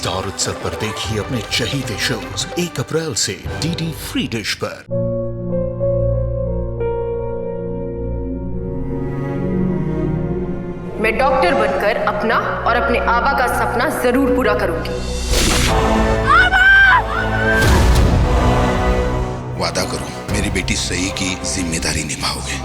Star उत्सव पर देखिए अपने चहीते शोज 1 अप्रैल से डीडी फ्री डिश पर। मैं डॉक्टर बनकर अपना और अपने आबा का सपना जरूर पूरा करूंगी। वादा करो मेरी बेटी सही की जिम्मेदारी निभाओगे।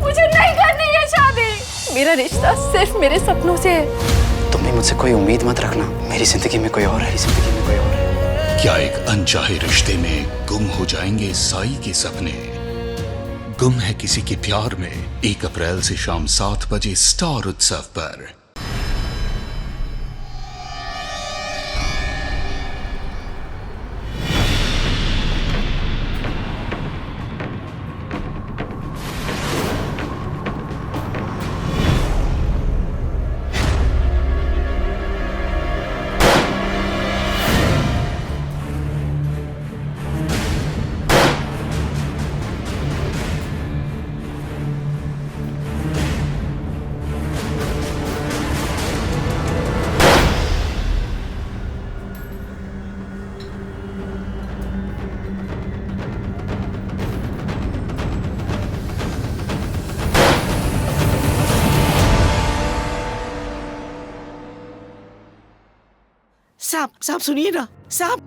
मुझे नहीं करनी है शादी। मेरा रिश्ता सिर्फ मेरे सपनों से है। तुम भी मुझसे कोई उम्मीद मत रखना। मेरी जिंदगी में कोई और है, जिंदगी में कोई और है। क्या एक अनचाहे रिश्ते में गुम हो जाएंगे साई के सपने? गुम है किसी के प्यार में 1 अप्रैल से शाम 7 बजे स्टार उत्सव पर। साहब सुनिए ना। साहब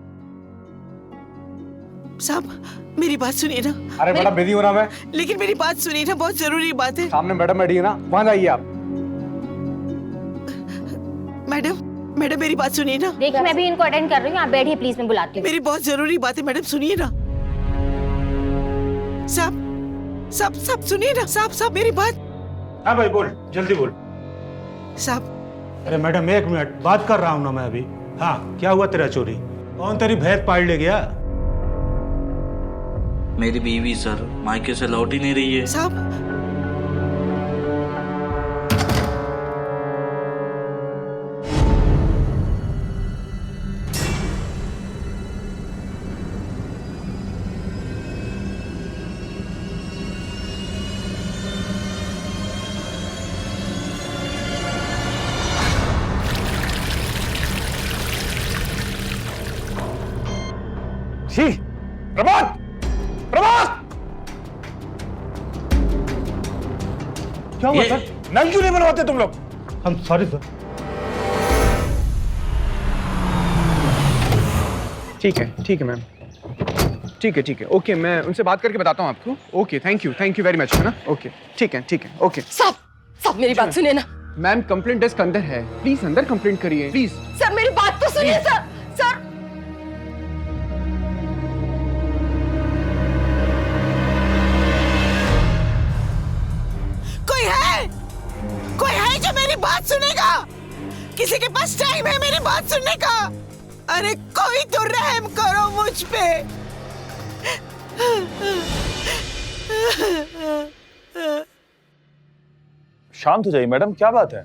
मेरी बात सुनिए ना। अरे मैडम बिजी हो रहा मैं। लेकिन मेरी बात सुनिए ना, बहुत जरूरी बात है। सामने मैडम बैठी है ना, वहाँ जाइए आप। मैडम मेरी बात सुनिए ना। देखिए मैं भी इनको अटेंड कर रही हूँ, आप बैठिए प्लीज, मैं बुलाती हूँ। मेरी बहुत जरूरी बात है मैडम, सुनिए ना। साहब सुनिए ना। साहब मेरी बात। हाँ भाई बोल, जल्दी बोल। साहब। अरे मैडम 1 मिनट बात कर रहा हूँ ना मैं अभी। हाँ क्या हुआ तेरा चोरी? कौन तेरी भैंस पाल ले गया? मेरी बीवी सर मायके से लौट ही नहीं रही है। साहब प्रभात क्या हुआ सर? नल क्यों नहीं बनवाते तुम लोग? हम सॉरी सर। ठीक है मैम, ठीक है ओके, मैं उनसे बात करके बताता हूँ आपको। Okay thank you very much, है ना। ओके ठीक है ओके। साहब मेरी बात सुनिए ना। मैम कंप्लेंट डेस्क अंदर है, प्लीज अंदर कंप्लेंट करिए प्लीज। सर मेरी बात तो सुनिए सर। कोई है जो मेरी बात सुनेगा? किसी के पास टाइम है मेरी बात सुनने का? अरे कोई तो रहम करो मुझ पे। शांत हो जाइए मैडम, क्या बात है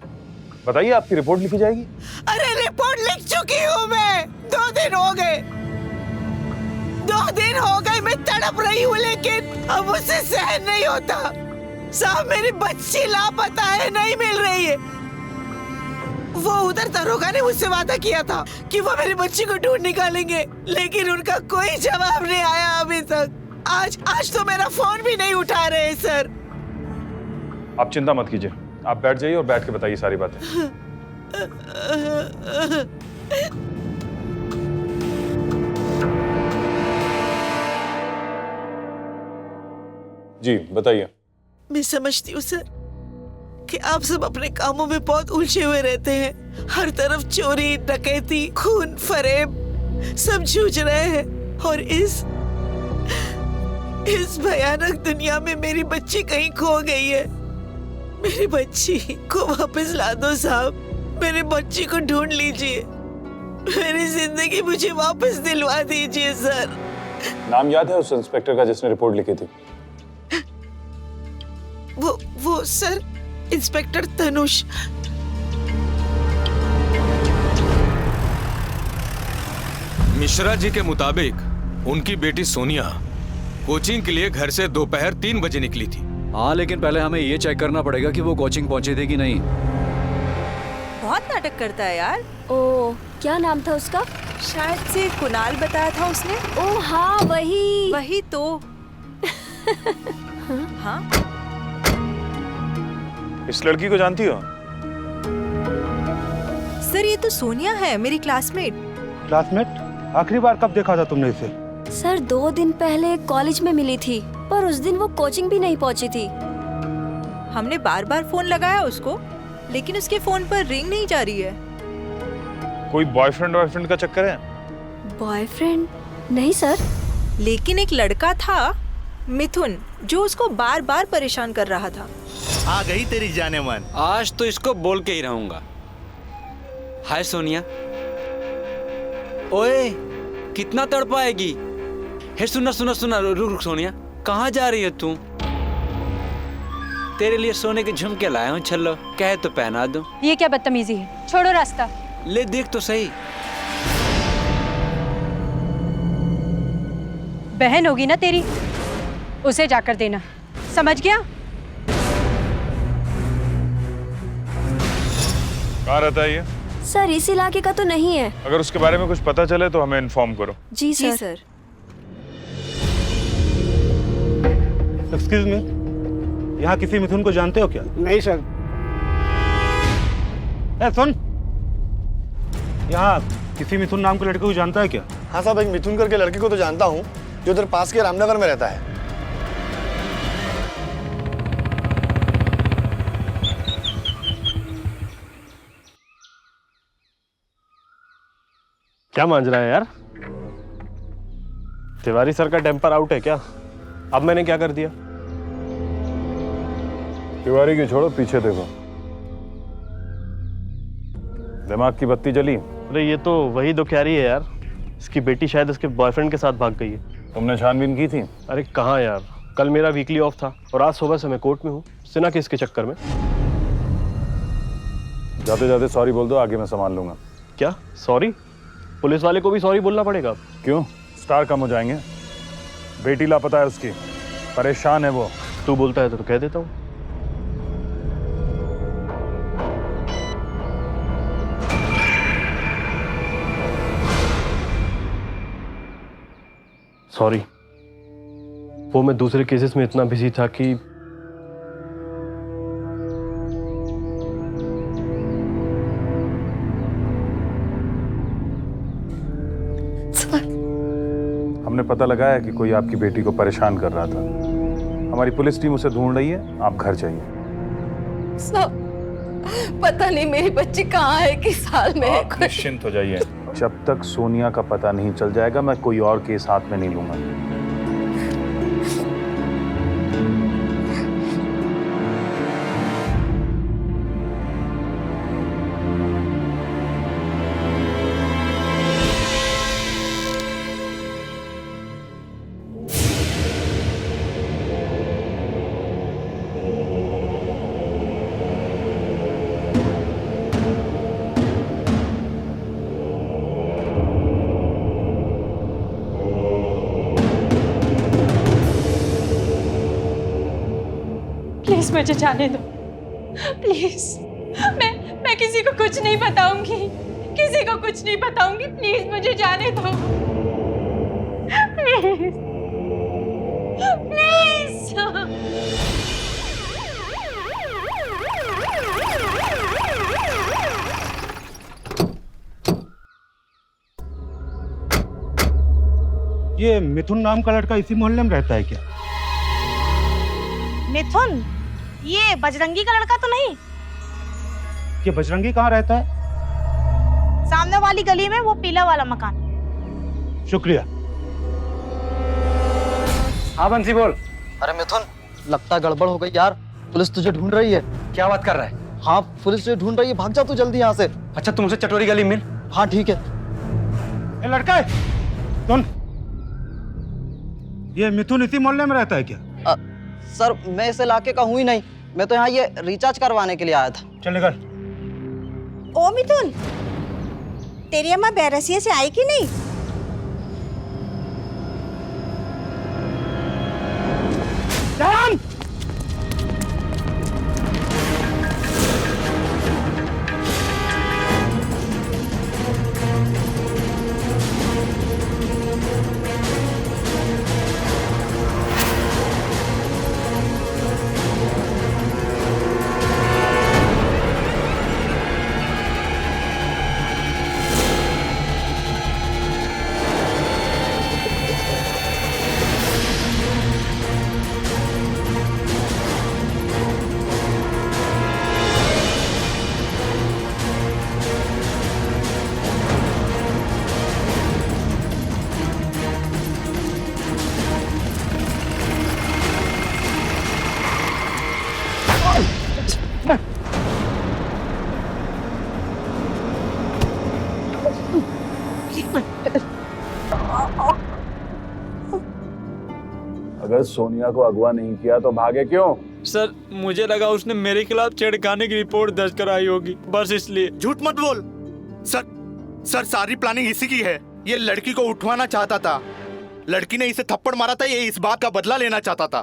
बताइए, आपकी रिपोर्ट लिखी जाएगी। अरे रिपोर्ट लिख चुकी हूँ मैं। 2 दिन हो गए। 2 दिन हो गए मैं तड़प रही हूँ, लेकिन अब मुझसे सहन नहीं होता। साहब मेरी बच्ची लापता है, नहीं मिल रही है। वो उधर दरोगा ने मुझसे वादा किया था कि वो मेरी बच्ची को ढूंढ निकालेंगे, लेकिन उनका कोई जवाब नहीं आया अभी तक। आज तो मेरा फोन भी नहीं उठा रहे सर। आप चिंता मत कीजिए, आप बैठ जाइए और बैठ के बताइए सारी बातें। जी बताइए। मैं समझती हूँ सर कि आप सब अपने कामों में बहुत उलझे हुए रहते हैं। हर तरफ चोरी, डकैती, खून, फरेब सब जूझ रहे हैं, और इस भयानक दुनिया में मेरी बच्ची कहीं खो गई है। मेरी बच्ची को वापस ला दो साहब। मेरी बच्ची को ढूंढ लीजिए। मेरी जिंदगी मुझे वापस दिलवा दीजिए सर। नाम याद है उस इंस्पेक्टर का जिसने रिपोर्ट लिखी थी? वो सर इंस्पेक्टर तनुष। मिश्रा जी के मुताबिक उनकी बेटी सोनिया कोचिंग के लिए घर से दोपहर 3 बजे निकली थी। हाँ, लेकिन पहले हमें ये चेक करना पड़ेगा कि वो कोचिंग पहुंची थी कि नहीं। बहुत नाटक करता है यार। ओ, क्या नाम था उसका? शायद से कुणाल बताया था उसने। ओ हाँ, वही तो। हाँ? इस लड़की को जानती हो? सर ये तो सोनिया है, मेरी क्लासमेट। क्लासमेट? आखिरी बार कब देखा था तुमने इसे? सर 2 दिन पहले कॉलेज में मिली थी, पर उस दिन वो कोचिंग भी नहीं पहुंची थी। हमने बार बार फोन लगाया उसको, लेकिन उसके फोन पर रिंग नहीं जा रही है। कोई बॉयफ्रेंड का चक्कर है? बॉयफ्रेंड? नहीं सर। लेकिन एक लड़का था मिथुन, जो उसको बार बार परेशान कर रहा था। आ गई तेरी जाने मन। आज तो इसको बोल के ही रहूंगा। हाय सोनिया। ओए, कितना तड़पाएगी? हे सुना, रुक सोनिया, कहाँ जा रही है तू? तेरे लिए सोने के झुमके लाया हूँ, छल्लो, कहे तो पहना दूं। ये क्या बदतमीजी है? छोड़ो रास्ता। ले देख तो सही। बहन होगी ना तेरी, उसे जाकर देना, समझ गया? कहाँ रहता है ये? सर इस इलाके का तो नहीं है। अगर उसके बारे में कुछ पता चले तो हमें इन्फॉर्म करो। जी सर। एक्सक्यूज मी, यहाँ किसी मिथुन को जानते हो क्या? नहीं सर। सुन, यहाँ किसी मिथुन नाम के लड़के को जानता है क्या? हाँ साहब, एक मिथुन करके लड़के को तो जानता हूँ, जो उधर पास के रामनगर में रहता है। क्या मांझ रहा है यार? तिवारी सर का टेम्पर आउट है क्या? अब मैंने क्या कर दिया? तिवारी की छोड़ो, पीछे देखो। दिमाग की बत्ती जली? अरे ये तो वही दुखियारी है यार, इसकी बेटी शायद उसके बॉयफ्रेंड के साथ भाग गई है। तुमने छानबीन की थी? अरे कहाँ यार, कल मेरा वीकली ऑफ था और आज सुबह से मैं कोर्ट में हूँ, सिन्हा केस के चक्कर में। जाते जाते सॉरी बोल दो, आगे मैं संभाल लूंगा। क्या सॉरी? पुलिस वाले को भी सॉरी बोलना पड़ेगा? क्यों? स्टार कम हो जाएंगे? बेटी लापता है उसकी, परेशान है वो। तू बोलता है तो कह देता हूँ। सॉरी, वो मैं दूसरे केसेस में इतना बिजी था कि हमने पता लगाया कि कोई आपकी बेटी को परेशान कर रहा था। हमारी पुलिस टीम उसे ढूंढ रही है, आप घर जाइए। पता नहीं मेरी बच्ची कहाँ है, किस हाल में है। आप निश्चिंत हो जाइए, जब तक सोनिया का पता नहीं चल जाएगा मैं कोई और केस हाथ में नहीं लूंगा। प्लीज मुझे जाने दो, प्लीज। मैं किसी को कुछ नहीं बताऊंगी, किसी को कुछ नहीं बताऊंगी। प्लीज मुझे जाने दो, प्लीज प्लीज। ये मिथुन नाम का लड़का इसी मोहल्ले में रहता है क्या? मिथुन? ये बजरंगी का लड़का तो नहीं? ये बजरंगी कहाँ रहता है? सामने वाली गली में, वो पीला वाला मकान। शुक्रिया। हाँ बंसी बोल। अरे मिथुन, लगता है गड़बड़ हो गई यार, पुलिस तुझे ढूंढ रही है। क्या बात कर रहा है? हाँ पुलिस तुझे ढूंढ रही है, भाग जा तू जल्दी यहाँ से। अच्छा तुम उसे चटोरी गली मिल। हाँ ठीक है। ए लड़का है, सुन, ये मिथुन इसी मोहल्ले में रहता है क्या? सर मैं इस इलाके का हूँ ही नहीं, मैं तो यहाँ ये रिचार्ज करवाने के लिए आया था। चल निकल। ओ मिथुन, तेरी अम्मा बैरसिया से आई कि नहीं? जान! अगर सोनिया को अगवा नहीं किया तो भागे क्यों? सर मुझे लगा उसने मेरे खिलाफ छेड़खानी की रिपोर्ट दर्ज कराई होगी, बस इसलिए। झूठ मत बोल। सर सारी प्लानिंग इसी की है। ये लड़की को उठवाना चाहता था। लड़की ने इसे थप्पड़ मारा था, ये इस बात का बदला लेना चाहता था।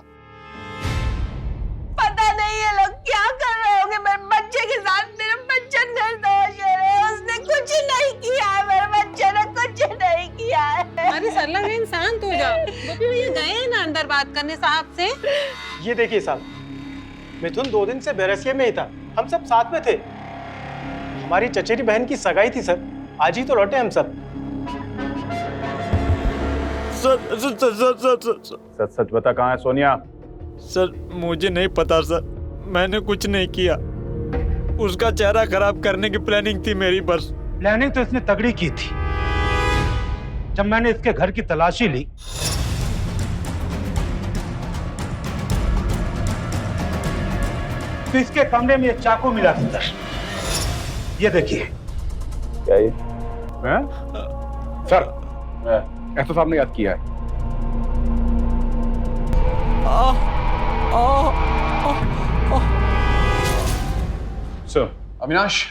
पता नहीं ये लोग क्या कर रहे होंगे मेरे बच्चे के साथ। मेरा बच्चा निर्दोष है, उसने कुछ नहीं किया है, मेरे बच्चे ने कुछ नहीं किया है। अरे सरला बहन शांत हो जाओ। गोपी भैया गए हैं ना अंदर बात करने साहब से। ये देखिए साहब, मिथुन 2 दिन से बैरसिया में ही था, हम सब साथ में थे। हमारी चचेरी बहन की सगाई थी सर, आज ही तो लौटे हम सब। सच सच बता, कहाँ है सोनिया? सर मुझे नहीं पता सर, मैंने कुछ नहीं किया। उसका चेहरा खराब करने की प्लानिंग थी मेरी बस। प्लानिंग तो इसने तगड़ी की थी। जब मैंने इसके घर की तलाशी ली तो इसके कमरे में एक चाकू मिला था। ये देखिए। क्या ये? सर एसओ साहब ने याद किया है। सर अविनाश,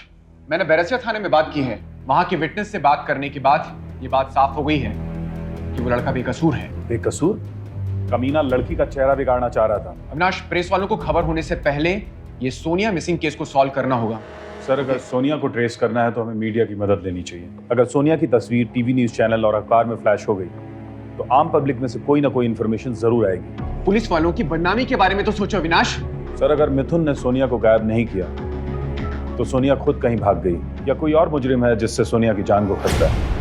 मैंने बैरसिया थाने में बात की है। वहां के विटनेस से बात करने के बाद ये बात साफ हो गई है कि वो लड़का बेकसूर है। बेकसूर? कमीना लड़की का चेहरा बिगाड़ना चाह रहा था। अविनाश, प्रेस वालों को खबर होने से पहले ये सोनिया मिसिंग केस को सॉल्व करना होगा। सर अगर सोनिया को ट्रेस करना है तो हमें मीडिया की मदद लेनी चाहिए। अगर सोनिया की तस्वीर टीवी न्यूज चैनल और अखबार में फ्लैश हो गई तो आम पब्लिक में से कोई ना कोई इन्फॉर्मेशन जरूर आएगी। पुलिस वालों की बदनामी के बारे में तो सोचो अविनाश। सर अगर मिथुन ने सोनिया को गायब नहीं किया तो सोनिया खुद कहीं भाग गई या कोई और मुजरिम है जिससे सोनिया की जान को खतरा है।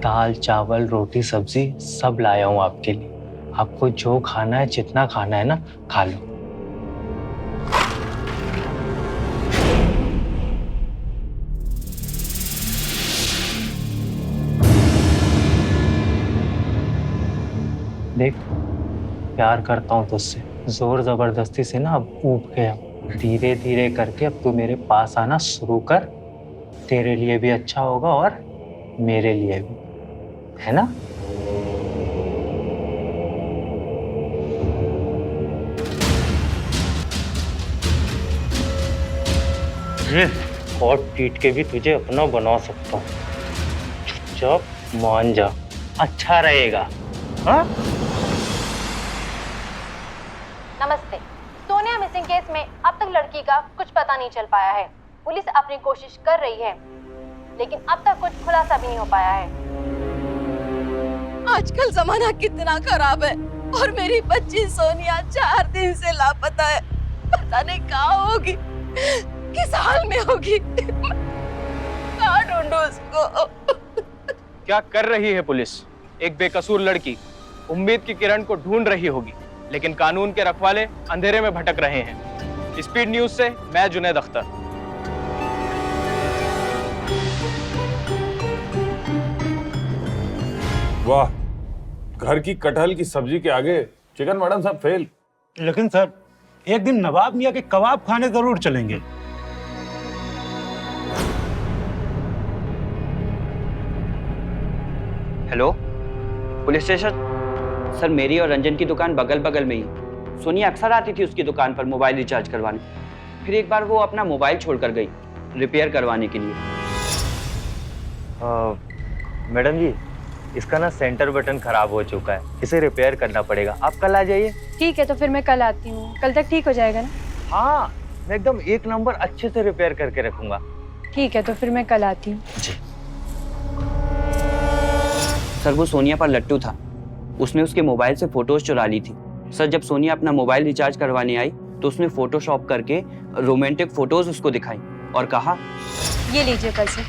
दाल चावल रोटी सब्जी सब लाया हूँ आपके लिए। आपको जो खाना है, जितना खाना है ना, खा लो। देख, प्यार करता हूँ तुझसे, जोर जबरदस्ती से ना अब ऊब गया। धीरे धीरे करके अब तू मेरे पास आना शुरू कर। तेरे लिए भी अच्छा होगा और मेरे लिए भी, है ना? और पीट के भी तुझे अपना बना सकता हूँ। चुपचाप मान जा, अच्छा रहेगा। हाँ? नमस्ते। सोनिया मिसिंग केस में अब तक लड़की का कुछ पता नहीं चल पाया है। पुलिस अपनी कोशिश कर रही है, लेकिन अब तक कुछ खुलासा भी नहीं हो पाया है। आजकल जमाना कितना खराब है और मेरी बच्ची सोनिया 4 दिन से लापता है। पता नहीं कहाँ होगी, किस हाल में होगी। कहाँ ढूंढूं उसको? क्या कर रही है पुलिस? एक बेकसूर लड़की उम्मीद की किरण को ढूंढ रही होगी, लेकिन कानून के रखवाले अंधेरे में भटक रहे हैं। स्पीड न्यूज से मैं जुनैद अख्तर। वाह, घर की कटहल की सब्जी के आगे चिकन मटन सब फेल। लेकिन सर, एक दिन नवाब मियां के कबाब खाने जरूर चलेंगे। Hello, police station. सर, मेरी और रंजन की दुकान बगल बगल में ही। सोनिया अक्सर आती थी उसकी दुकान पर मोबाइल रिचार्ज करवाने। फिर एक बार वो अपना मोबाइल छोड़कर गई रिपेयर करवाने के लिए। मैडम जी, इसका ना सेंटर बटन खराब हो चुका है, इसे रिपेयर करना पड़ेगा। आप कल आ जाइए। ठीक है, तो फिर मैं कल आती हूँ। कल तक ठीक हो जाएगा ना? हाँ, मैं एकदम 1 नंबर अच्छे से रिपेयर करके रखूंगा। ठीक है, तो फिर मैं कल आती हूँ। सर, वो सोनिया पर लट्टू था। उसने उसके मोबाइल से फोटोज चुरा ली थी। सर, जब सोनिया अपना मोबाइल रिचार्ज करवाने आई तो उसने फोटोशॉप करके रोमांटिक फोटोज उसको दिखाई और कहा, ये लीजिए पैसे।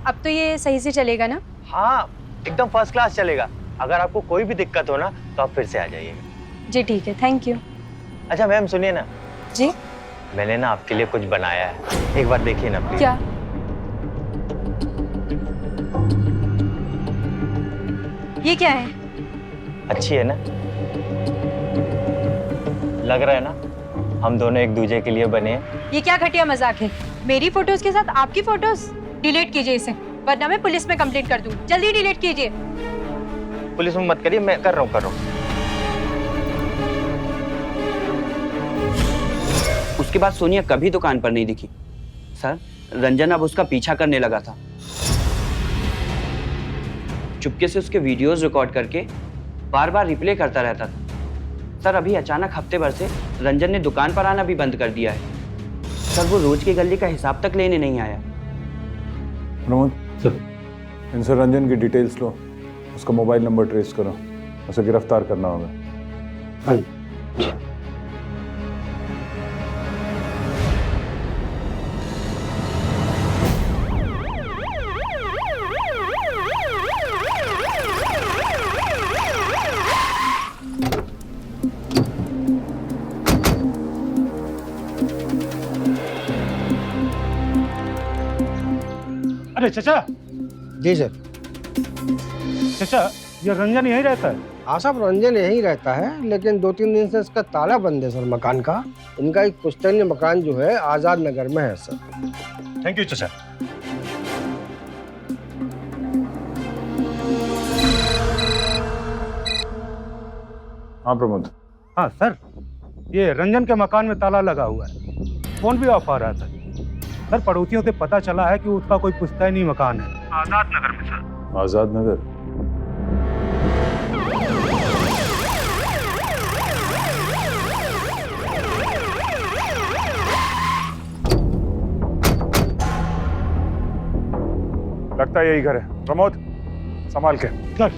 अब तो ये सही से चलेगा ना? हाँ, एकदम फर्स्ट क्लास चलेगा। अगर आपको कोई भी दिक्कत हो ना तो आप फिर से आ जाइएगा। जी ठीक है, थैंक यू। अच्छा मैम, सुनिए ना। जी? मैंने ना आपके लिए कुछ बनाया है, एक बार देखिए ना प्लीज। क्या? ये क्या है? अच्छी है ना? लग रहा है ना हम दोनों एक दूसरे के लिए बने हैं। ये क्या घटिया मजाक है? मेरी फोटोज के साथ आपकी फोटोज? डिलीट कीजिए इसे, वरना मैं पुलिस में कंप्लेंट कर दूं। जल्दी डिलीट कीजिए। पुलिस में मत करिए, मैं कर रहा हूँ। उसके बाद सोनिया कभी दुकान पर नहीं दिखी। सर, रंजन अब उसका पीछा करने लगा था। चुपके से उसके वीडियोस रिकॉर्ड करके बार बार रिप्ले करता रहता था। सर, अभी अचानक हफ्ते भर से रंजन ने दुकान पर आना भी बंद कर दिया है। सर, वो रोज की गली का हिसाब तक लेने नहीं आया। प्रमोद सर, इनसे रंजन की डिटेल्स लो, उसका मोबाइल नंबर ट्रेस करो, उसे गिरफ्तार करना होगा। अरे चचा। जी सर। चचा, ये रंजन यहीं रहता है? हाँ साहब, रंजन यहीं रहता है, लेकिन 2-3 दिन से इसका ताला बंद है सर मकान का। इनका एक पुश्तैनी मकान जो है आजाद नगर में है सर। थैंक यू चचा। हाँ प्रमोद। हाँ सर, ये रंजन के मकान में ताला लगा हुआ है, फोन भी ऑफ आ रहा था। सर, पड़ोसियों से पता चला है कि उसका कोई पुश्तैनी मकान है आजाद नगर में सर। आजाद नगर? लगता है यही घर है। प्रमोद, संभाल के। सर।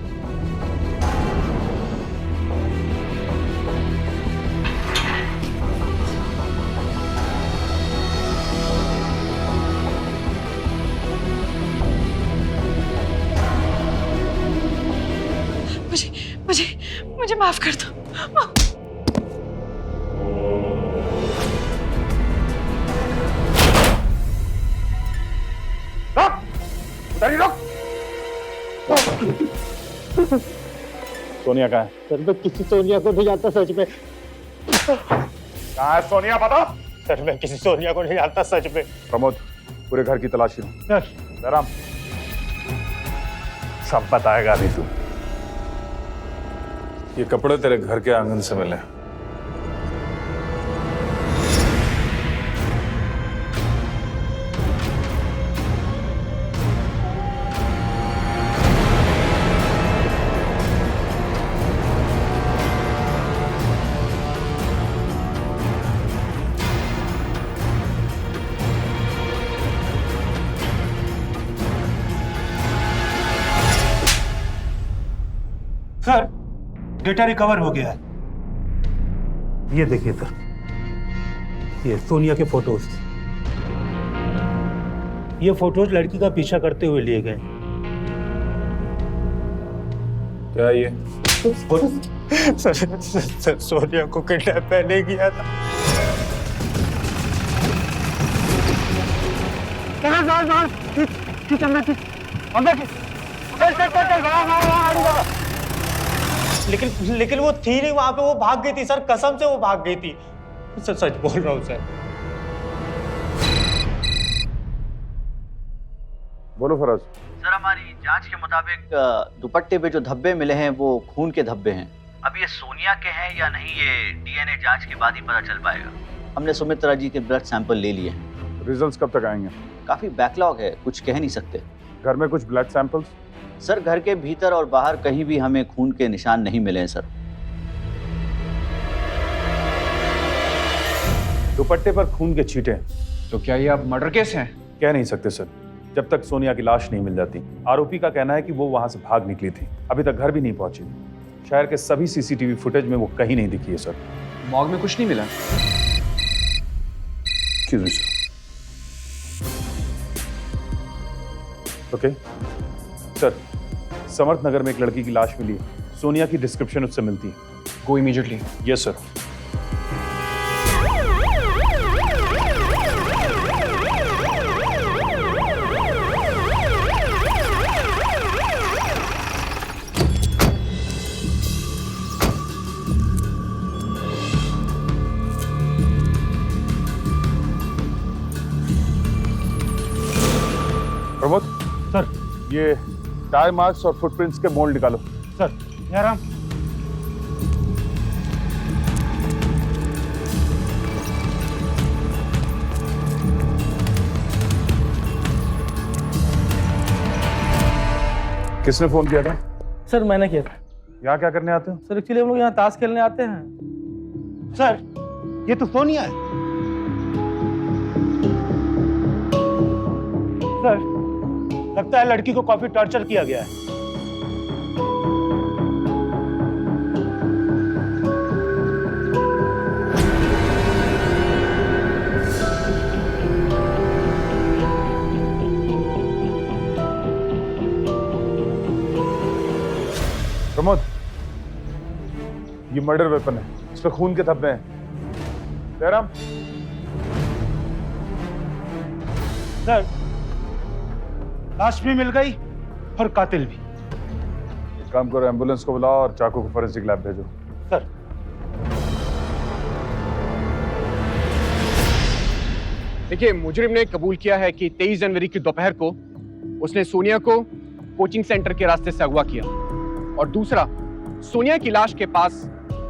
मुझे माफ कर दो। सोनिया कहाँ है? सर, मैं किसी सोनिया को नहीं जानता सच में। कहाँ है सोनिया, बता। सर, मैं किसी सोनिया को नहीं जानता सच में। प्रमोद, पूरे घर की तलाशी लो। जयराम, सब बताएगा अभी तू। ये कपड़े तेरे घर के आंगन से मिले। सर, डेटा रिकवर हो गया है। ये देखिए सर, ये सोनिया के फोटोज। ये फोटोज लड़की का पीछा करते हुए लिए गए। क्या ये? सर, सोनिया को किडनैप पहले किया था। लेकिन वो थी नहीं वहां पे, वो भाग गई थी सर, कसम से वो भाग गई थी। सच बोल रहा हूँ सर। बोलो फराज। सर, हमारी जांच के मुताबिक दुपट्टे पे जो धब्बे मिले हैं वो खून के धब्बे हैं। अब ये सोनिया के हैं या नहीं, ये डीएनए जांच के बाद ही पता चल पाएगा। हमने सुमित्रा जी के ब्लड सैंपल ले लिए हैं। रिजल्ट्स कब तक आएंगे? काफी बैकलॉग है, कुछ कह नहीं सकते। घर में कुछ ब्लड सैंपल्स? सर, घर के भीतर और बाहर कहीं भी हमें खून के निशान नहीं मिले हैं सर। दुपट्टे पर खून के छींटे। तो क्या ये अब मर्डर केस है? कह नहीं सकते सर, जब तक सोनिया की लाश नहीं मिल जाती। आरोपी का कहना है कि वो वहां से भाग निकली थी, अभी तक घर भी नहीं पहुंची। शहर के सभी सीसीटीवी फुटेज में वो कहीं नहीं दिखी है सर। मॉर्ग में कुछ नहीं मिला? Excuse me sir. Okay sir, Samarth Nagar में एक लड़की की लाश मिली है। सोनिया की डिस्क्रिप्शन उससे मिलती है। Go immediately. Yes sir. Pramod sir, ये टायर मार्क्स और फुटप्रिंट्स के मोल्ड निकालो। सर, जयराम। किसने फोन किया था? सर मैंने किया था। यहाँ क्या करने आते हो? सर एक्चुअली हम लोग यहाँ ताश खेलने आते हैं। सर, ये तो सोनिया है। सर, लगता है लड़की को काफी टॉर्चर किया गया है। प्रमोद, ये मर्डर वेपन है, इस पर खून के धब्बे हैं। जयराम। सर, लाश भी मिल गई और कातिल भी। एक काम करो, एम्बुलेंस को बुलाओ और चाकू को फोरेंसिक लैब भेजो। सर। देखिए, मुजरिम ने कबूल किया है कि 23 जनवरी की दोपहर को उसने सोनिया को कोचिंग सेंटर के रास्ते से अगवा किया, और दूसरा, सोनिया की लाश के पास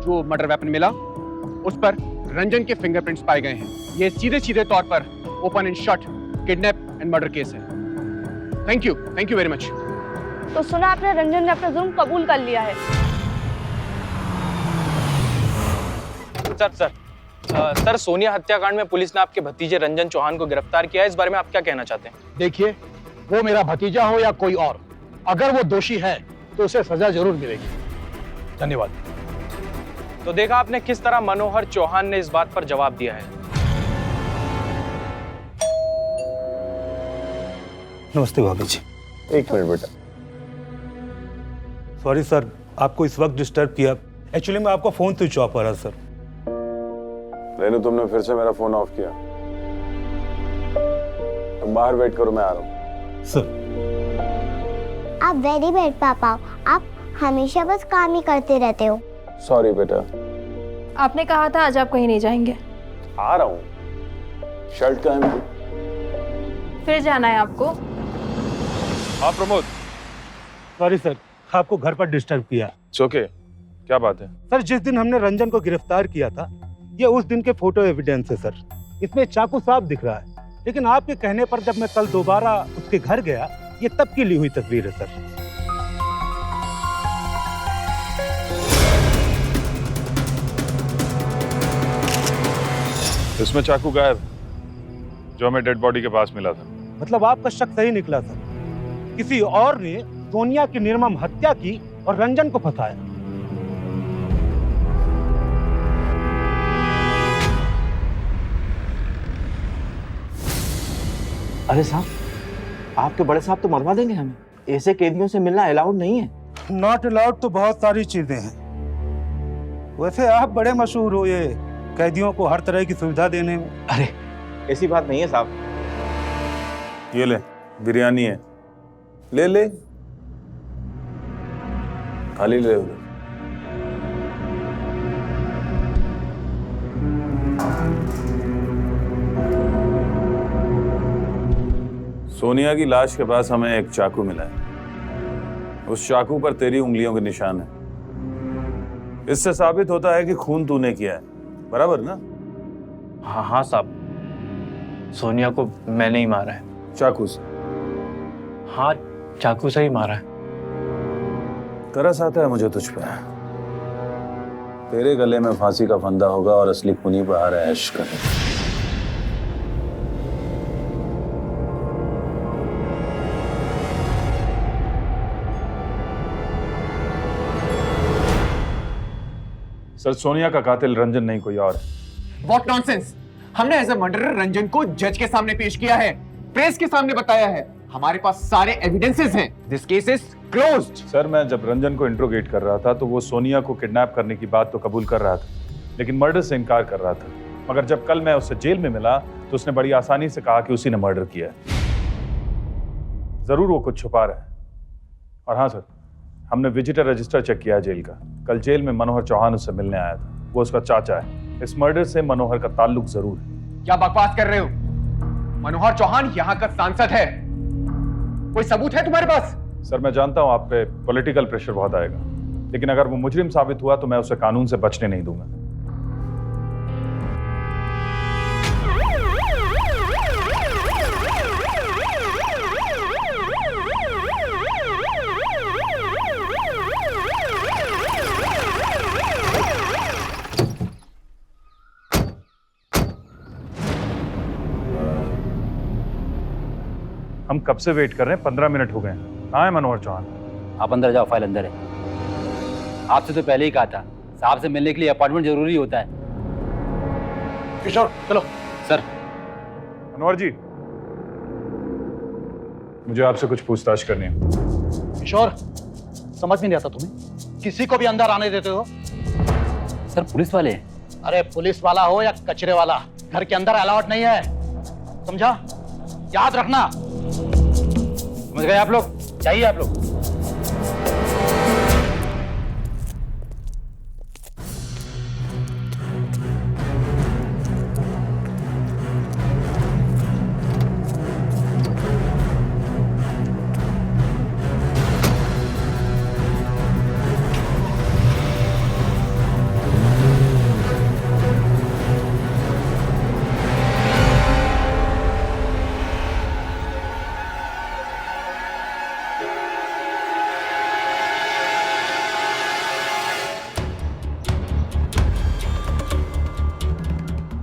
जो मर्डर वेपन मिला उस पर रंजन के फिंगरप्रिंट्स पाए गए हैं। ये सीधे सीधे तौर पर open and shut kidnap and murder case है। Thank you very much. तो सुना आपने, रंजन ने अपना जुर्म कबूल कर लिया है। सर, सोनिया हत्याकांड में पुलिस ने आपके भतीजे रंजन चौहान को गिरफ्तार किया है, इस बारे में आप क्या कहना चाहते हैं? देखिए, वो मेरा भतीजा हो या कोई और, अगर वो दोषी है तो उसे सजा जरूर मिलेगी। धन्यवाद। तो देखा आपने किस तरह मनोहर चौहान ने इस बात पर जवाब दिया है। नमस्ते भाभी जी। एक मिनट बेटा। सॉरी सर, आपको इस वक्त डिस्टर्ब किया। एक्चुअली मैं आपका फोन स्विच ऑफ आ रहा सर। रेनू, तुमने फिर से मेरा फोन ऑफ किया। तुम बाहर वेट करो, मैं आ रहा हूँ। सर। आप वेरी बैड पापा, आप हमेशा बस काम ही करते रहते हो। सॉरी बेटा। आपने कहा था आज आप कहीं नहीं जाएंगे। आ रहा हूँ। शर्ट कहाँ है मेरी? फिर जाना है आपको? हाँ प्रमोद। सॉरी सर, आपको घर पर डिस्टर्ब किया। ओके, क्या बात है? सर, जिस दिन हमने रंजन को गिरफ्तार किया था, ये उस दिन के फोटो एविडेंस है सर। इसमें चाकू साफ दिख रहा है, लेकिन आपके कहने पर जब मैं कल दोबारा उसके घर गया, ये तब की ली हुई तस्वीर है सर। इसमें चाकू गायब, जो हमें डेड बॉडी के पास मिला था। मतलब आपका शक सही निकला सर, किसी और ने सोनिया की निर्मम हत्या की और रंजन को फंसाया। अरे साहब, आपके बड़े साहब तो मरवा देंगे हमें। ऐसे कैदियों से मिलना अलाउड नहीं है। नॉट अलाउड तो बहुत सारी चीजें हैं। वैसे आप बड़े मशहूर हो ये कैदियों को हर तरह की सुविधा देने में। अरे ऐसी बात नहीं है साहब। ये ले, बिरयानी है, ले ले, खाली ले। सोनिया की लाश के पास हमें एक चाकू मिला है। उस चाकू पर तेरी उंगलियों के निशान है। इससे साबित होता है कि खून तूने किया है, बराबर ना? हाँ साहब, सोनिया को मैंने ही मारा है। चाकू से? हाँ, चाकू से ही मारा है। तरस आता है मुझे तुझ पे। तेरे गले में फांसी का फंदा होगा और असली खूनी बाहर ऐश करे। सर, सोनिया का कातिल रंजन नहीं, कोई और है। What nonsense! हमने एज अ मर्डरर रंजन को जज के सामने पेश किया है, प्रेस के सामने बताया है, हमारे पास सारे एविडेंसेस हैं। This case is closed. Sir, मैं जब रंजन को इंट्रोगेट कर रहा था तो वो सोनिया को किडनैप करने की बात तो कबूल कर रहा था, लेकिन मर्डर से इनकार कर रहा था। मगर जब कल मैं उससे जेल में मिला तो उसने बड़ी आसानी से कहा कि उसी ने मर्डर किया है। जरूर वो कुछ छुपा रहा है। और हाँ सर, हमने विजिटर रजिस्टर चेक किया जेल का। कल जेल में मनोहर चौहान उससे मिलने आया था। वो उसका चाचा है। इस मर्डर से मनोहर का ताल्लुक जरूर है। क्या बकवास कर रहे हो? मनोहर चौहान यहाँ का सांसद है। कोई सबूत है तुम्हारे पास? सर मैं जानता हूं आप पे पॉलिटिकल प्रेशर बहुत आएगा, लेकिन अगर वो मुजरिम साबित हुआ तो मैं उसे कानून से बचने नहीं दूंगा। हम कब से वेट कर रहे हैं? 15 मिनट हो गए हैं। कहाँ है मनोहर चौहान? आप अंदर जाओ, फाइल अंदर है। आपसे तो पहले ही कहा था, साहब से मिलने के लिए अपॉइंटमेंट जरूरी होता है। किशोर चलो। सर। मनोहर जी, मुझे आपसे कुछ पूछताछ करनी है। किशोर, समझ में नहीं आता तुम्हें? किसी को भी अंदर आने देते हो? सर पुलिस वाले। अरे पुलिस वाला हो या कचरे वाला, घर के अंदर अलाउड नहीं है, समझा? याद रखना। समझ गए आप लोग? चाहिए आप लोग?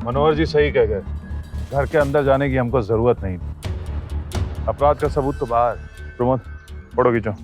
मनोहर जी सही कह गए, घर के अंदर जाने की हमको जरूरत नहीं। अपराध का सबूत तो बाहर। प्रमोद, फोटो खींचो।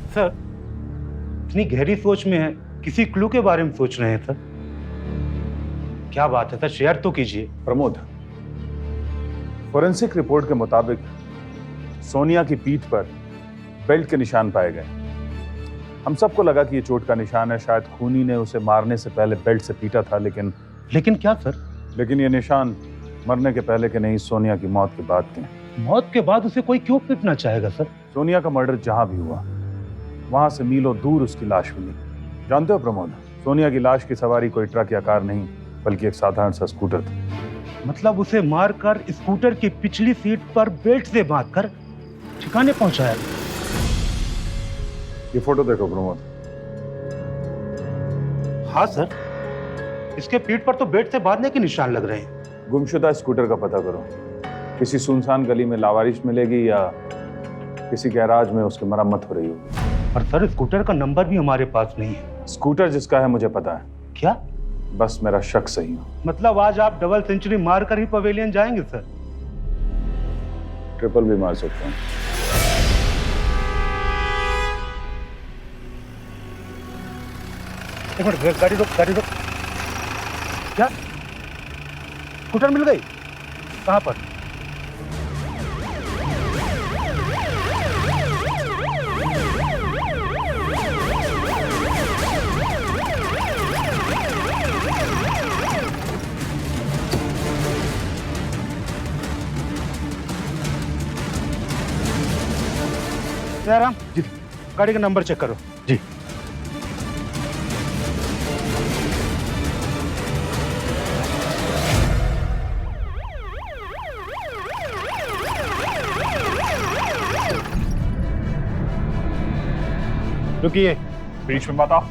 सर इतनी गहरी सोच में है, किसी क्लू के बारे में सोच रहे हैं सर? क्या बात है सर, शेयर तो कीजिए। प्रमोद, फोरेंसिक रिपोर्ट के मुताबिक सोनिया की पीठ पर बेल्ट के निशान पाए गए। हम सबको लगा कि ये चोट का निशान है, शायद खूनी ने उसे मारने से पहले बेल्ट से पीटा था, लेकिन क्या सर? लेकिन ये निशान मरने के पहले के नहीं, सोनिया की मौत के बाद के। मौत के बाद उसे कोई क्यों पीटना चाहेगा सर? सोनिया का मर्डर जहां भी हुआ वहां से मीलों दूर उसकी लाश मिली। जानते हो प्रमोद, सोनिया की लाश की सवारी कोई ट्रक या कार नहीं बल्कि एक साधारण सा स्कूटर था। मतलब उसे मारकर स्कूटर की पिछली सीट पर बेल्ट से बांधकर ठिकाने पहुंचाया। ये फोटो देखो प्रमोद। हाँ सर, इसके पीठ पर तो बेल्ट से बांधने के निशान लग रहे हैं। गुमशुदा स्कूटर का पता करो, किसी सुनसान गली में लावारिश मिलेगी या किसी गैराज में उसकी मरम्मत हो रही होगी। और सर स्कूटर का नंबर भी हमारे पास नहीं है। स्कूटर जिसका है मुझे पता है। क्या? बस मेरा शक सही हो। मतलब आज आप डबल सेंचुरी मारकर ही पवेलियन जाएंगे सर? ट्रिपल भी मार सकते हैं। एक मिनट, गाड़ी रोक, गाड़ी रोक। क्या स्कूटर मिल गई? कहाँ पर? जयराम जी, गाड़ी का नंबर चेक करो। जी। रुकिए, बीच में मत आओ।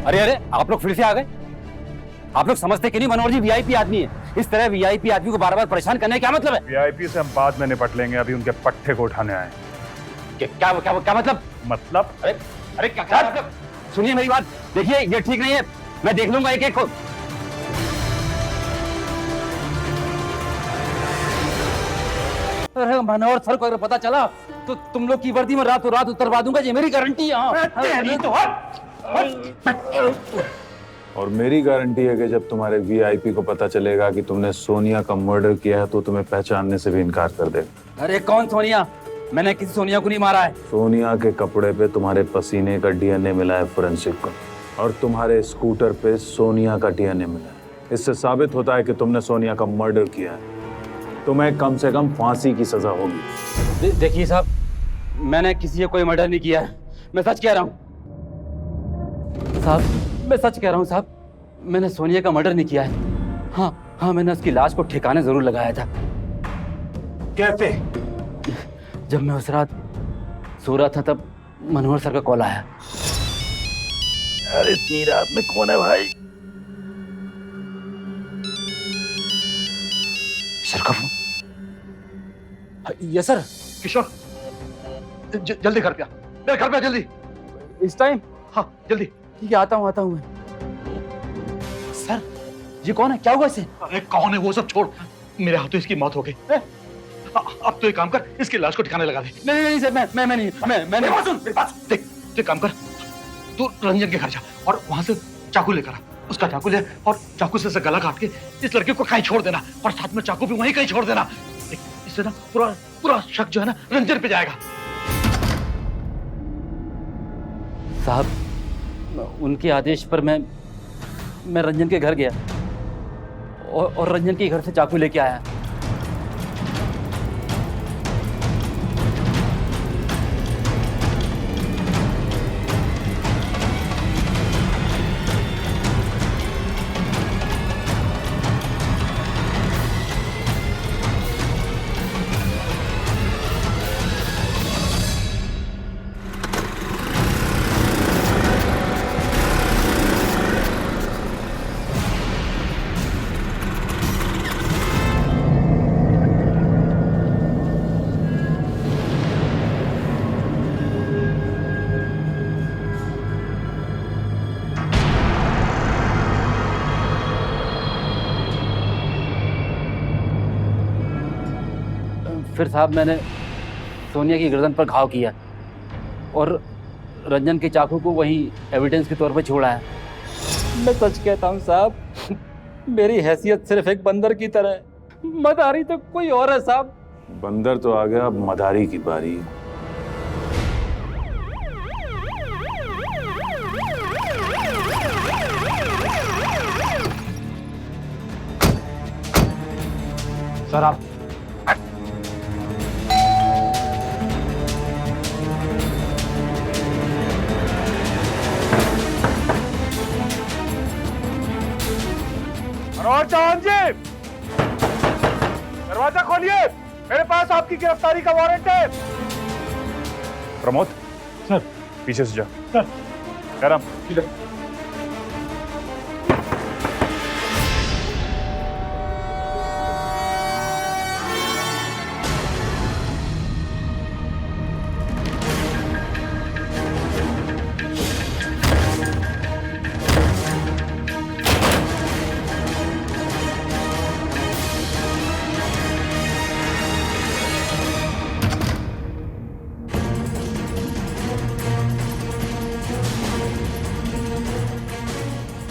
अरे अरे, आप लोग फिर से आ गए। आप लोग समझते कि नहीं मनोहर जी वीआईपी आदमी है? इस तरह वीआईपी आदमी को बार बार परेशान करने का क्या मतलब है? वीआईपी से हम बाद में निपट लेंगे, अभी उनके पट्टे को उठाने आए। क्या मतलब? मतलब? अरे क्या मतलब? सुनिए मेरी बात, देखिए ये ठीक नहीं है, मैं देख लूंगा एक एक को। अरे मनोहर सर को अगर पता चला तो तुम लोग की वर्दी में रातों रात उतरवा दूंगा, ये मेरी गारंटी है। और मेरी गारंटी है कि जब तुम्हारे वीआईपी को पता चलेगा कि तुमने सोनिया का मर्डर किया है तो तुम्हें पहचानने से भी इनकार कर देगा। अरे कौन सोनिया? मैंने किसी सोनिया को नहीं मारा है। सोनिया के कपड़े पे तुम्हारे पसीने का डीएनए मिला है फोरेंसिक को, और तुम्हारे स्कूटर पे सोनिया का डीएनए मिला है। इससे साबित होता है कि तुमने सोनिया का मर्डर किया है। तुम्हें कम से कम फांसी की सजा होगी। देखिए साहब, मैंने किसी से कोई मर्डर नहीं किया है, मैं सच कह रहा हूँ साहब, मैं सच कह रहा हूँ साहब, मैंने सोनिया का मर्डर नहीं किया है। हाँ, मैंने उसकी लाश को ठिकाने जरूर लगाया था। कैसे? जब मैं उस रात सो रहा था तब मनोहर सर का कॉल आया। अरे इतनी रात में कौन है भाई? सर का फोन। Yes sir. किशोर, जल्दी घर पे आ, मेरे घर पे आ जल्दी। इस टाइम? हाँ जल्दी। ठीक है, आता हूँ मैं। सर, ये कौन है? क्या हुआ इसे? अरे कौन है वो सब छोड़, मेरे हाथों इसकी मौत हो गई। अब तो एक काम कर, इसकी लाश को ठिकाने लगा दे। नहीं सर, मैं नहीं। सुन मेरी बात, देख तू एक काम कर, तू रंजन के घर जा और वहां से चाकू लेकर आ। उसका चाकू ले और चाकू से गला काट के इस लड़के को कहीं छोड़ देना, और साथ में चाकू भी वहीं कहीं छोड़ देना। इससे ना पूरा शक जो है ना रंजन पे जाएगा। साहब, उनके आदेश पर मैं रंजन के घर गया और रंजन के घर से चाकू लेके आया। फिर साहब, मैंने सोनिया की गर्दन पर घाव किया और रंजन के चाकू को वहीं एविडेंस के तौर पर छोड़ा है। मैं सच कहता हूँ साहब, मेरी हैसियत सिर्फ एक बंदर की तरह है, मदारी तो कोई और है साहब। बंदर तो आ गया, अब मदारी की बारी है। सर आप मनोहर चौहान जी, दरवाजा खोलिए, मेरे पास आपकी गिरफ्तारी का वारंट है। प्रमोद सर, पीछे से जा। सर करम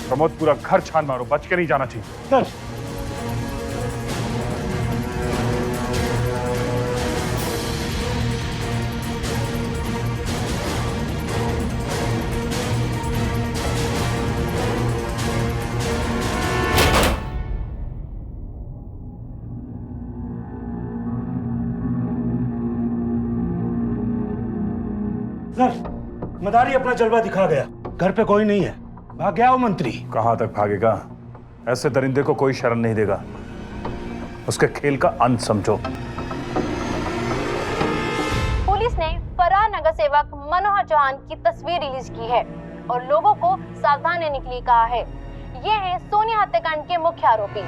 प्रमोद, पूरा घर छान मारो, बच के नहीं जाना चाहिए। सर मदारी अपना जलवा दिखा गया, घर पे कोई नहीं है, भाग गया वो मंत्री। कहां तक भागेगा? ऐसे दरिंदे को कोई शरण नहीं देगा। उसके खेल का अंत समझो। पुलिस ने फरार नगर सेवक मनोहर चौहान की तस्वीर रिलीज की है और लोगों को सावधान रहने के लिए कहा है। ये है सोनिया हत्याकांड के मुख्य आरोपी।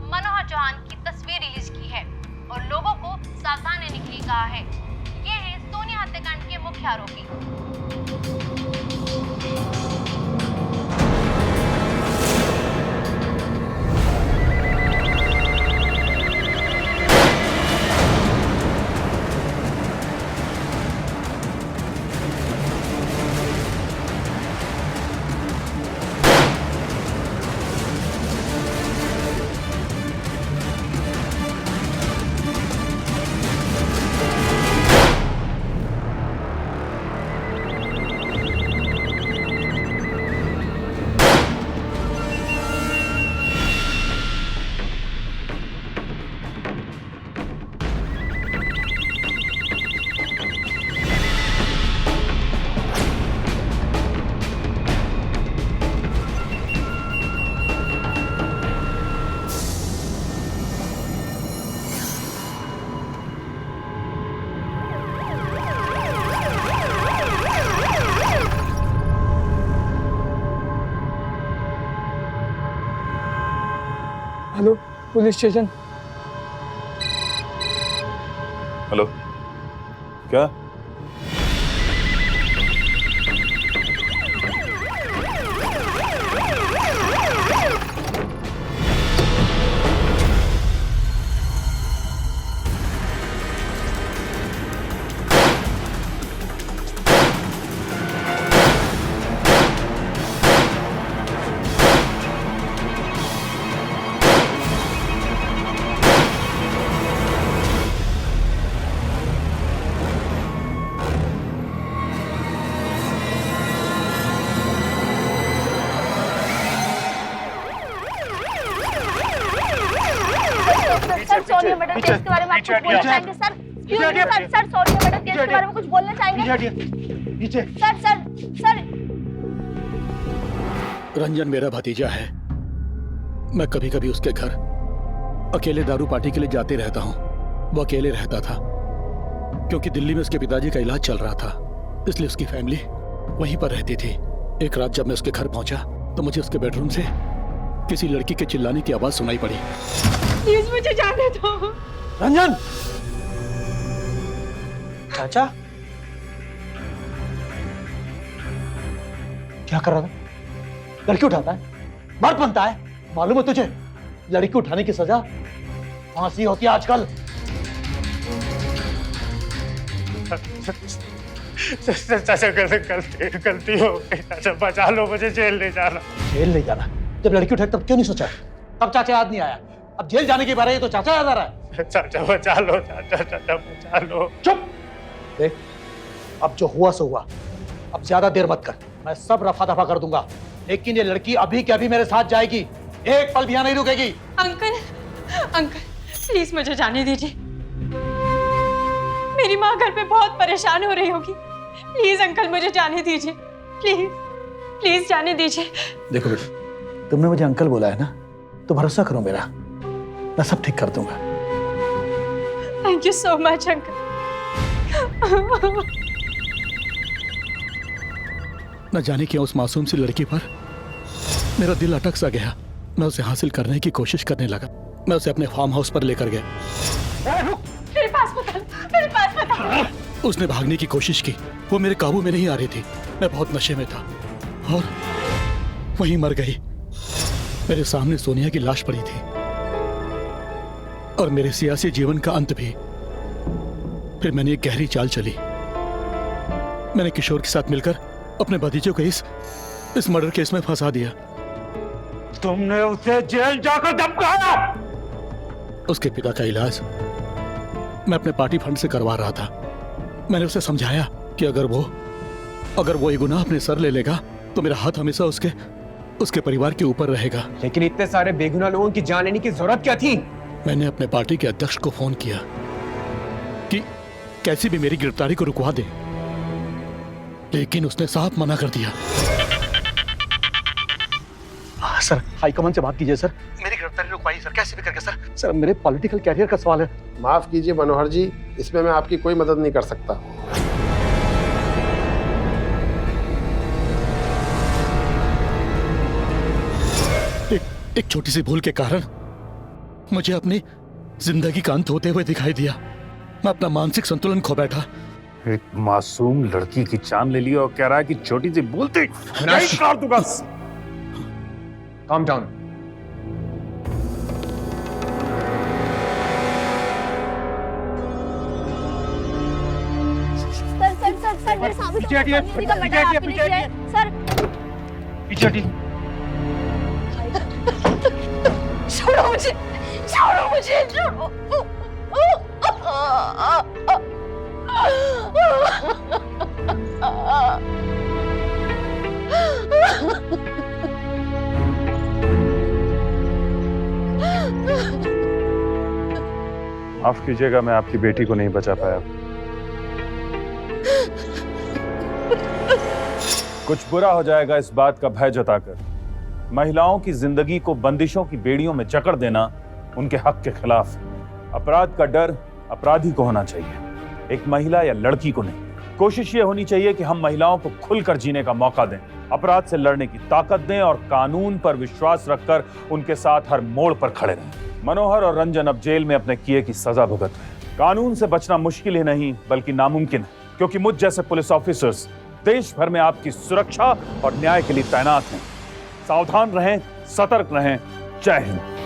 मनोहर चौहान कहा है। ये है सोनिया हत्याकांड के मुख्य आरोपी। Hello police station. हेलो, क्या? सर सोनिया मर्डर केस के बारे में आप कुछ बोलना चाहेंगे sir? Sir Sonia murder case के बारे में कुछ बोलना चाहेंगे? नीचे। सर रंजन मेरा भतीजा है। मैं कभी कभी उसके घर अकेले दारू पार्टी के लिए जाते रहता हूँ। वो अकेले रहता था क्योंकि दिल्ली में उसके पिताजी का इलाज चल रहा था, इसलिए उसकी फैमिली वहीं पर रहती थी। एक रात जब मैं उसके घर पहुंचा तो मुझे उसके बेडरूम से किसी लड़की के चिल्लाने की आवाज सुनाई पड़ी। प्लीज मुझे जाने दो। रंजन! चाचा क्या कर रहा था? लड़की उठाता है, मर्द बनता है। मालूम है तुझे लड़की उठाने की सजा फांसी होती है आजकल। चाचा गलती हो गई चाचा, बचा लो, मुझे जेल ले जाना। जेल नहीं जाना? जब लड़की उठाई तब क्यों नहीं सोचा? तब चाचा याद नहीं आया, अब जेल जाने की बारे तो चाचा याद आ रहा है। चाचा बचा लो, चाचा बचा लो। चुप! देख, अब जो हुआ सो हुआ, अब ज्यादा देर मत कर, मैं सब रफा दफा कर दूंगा। लेकिन ये लड़की अभी के अभी मेरे साथ जाएगी, एक पल भी यहाँ नहीं रुकेगी। अंकल प्लीज मुझे जाने दीजिए। मेरी माँ घर पे बहुत परेशान हो रही होगी। प्लीज अंकल मुझे जाने दीजिए, प्लीज जाने दीजिए। देखो बेटा, तुमने मुझे अंकल बोला है ना, तो भरोसा करो मेरा, मैं सब ठीक कर दूंगा। Thank you so much uncle. न जाने क्यों उस मासूम सी लड़की पर मेरा दिल अटक सा गया। मैं उसे हासिल करने की कोशिश करने लगा। मैं उसे अपने फार्म हाउस पर लेकर गया। मेरे पास बता। उसने भागने की कोशिश की, वो मेरे काबू में नहीं आ रही थी। मैं बहुत नशे में था और वहीं मर गई। मेरे सामने सोनिया की लाश पड़ी थी और मेरे सियासी जीवन का अंत भी। फिर मैंने एक गहरी चाल चली। मैंने किशोर के साथ मिलकर अपने भतीजे को इस मर्डर केस में फंसा दिया। तुमने उसे जेल जाकर धमकाया। उसके पिता का इलाज मैं अपने पार्टी फंड से करवा रहा था। मैंने उसे समझाया कि अगर वो ये गुनाह अपने सर ले लेगा तो मेरा हाथ हमेशा उसके परिवार के ऊपर रहेगा। लेकिन इतने सारे बेगुनाह लोगों की जान लेने की जरूरत क्या थी? मैंने अपने पार्टी के अध्यक्ष को फोन किया कि कैसी भी मेरी गिरफ्तारी को रुकवा दे, लेकिन उसने साफ मना कर दिया। सर, हाईकमान से बात कीजिए सर। मेरी गिरफ्तारी रुकवाइए सर, कैसे भी करके सर। सर, मेरे पॉलिटिकल कैरियर का सवाल है। माफ कीजिए मनोहर जी, इसमें मैं आपकी कोई मदद नहीं कर सकता। एक छोटी सी भूल के कारण मुझे अपनी जिंदगी का अंत होते हुए दिखाई दिया। मैं अपना मानसिक संतुलन खो बैठा। एक मासूम लड़की की जान ले ली और कह रहा है कि छोटी सी बोलती कर दूंगा। Calm down. सर मेरे सामने पीछे हटिए, सर पीछे हटिए। छोड़ो मुझे, छोड़ो मुझे, छोड़ो। माफ कीजिएगा, मैं आपकी बेटी को नहीं बचा पाया। कुछ बुरा हो जाएगा इस बात का भय जताकर। महिलाओं की जिंदगी को बंदिशों की बेड़ियों में जकड़ देना उनके हक के खिलाफ। अपराध का डर अपराधी को होना चाहिए, एक महिला या लड़की को नहीं। कोशिश ये होनी चाहिए कि हम महिलाओं को खुलकर जीने का मौका दें, अपराध से लड़ने की ताकत दें और कानून पर विश्वास रखकर उनके साथ हर मोड़ पर खड़े रहें। मनोहर और रंजन अब जेल में अपने किए की सजा भुगत रहे हैं। कानून से बचना मुश्किल ही नहीं बल्कि नामुमकिन है, क्योंकि मुझ जैसे पुलिस ऑफिसर्स देश भर में आपकी सुरक्षा और न्याय के लिए तैनात हैं। सावधान रहें, सतर्क रहें। जय हिंद।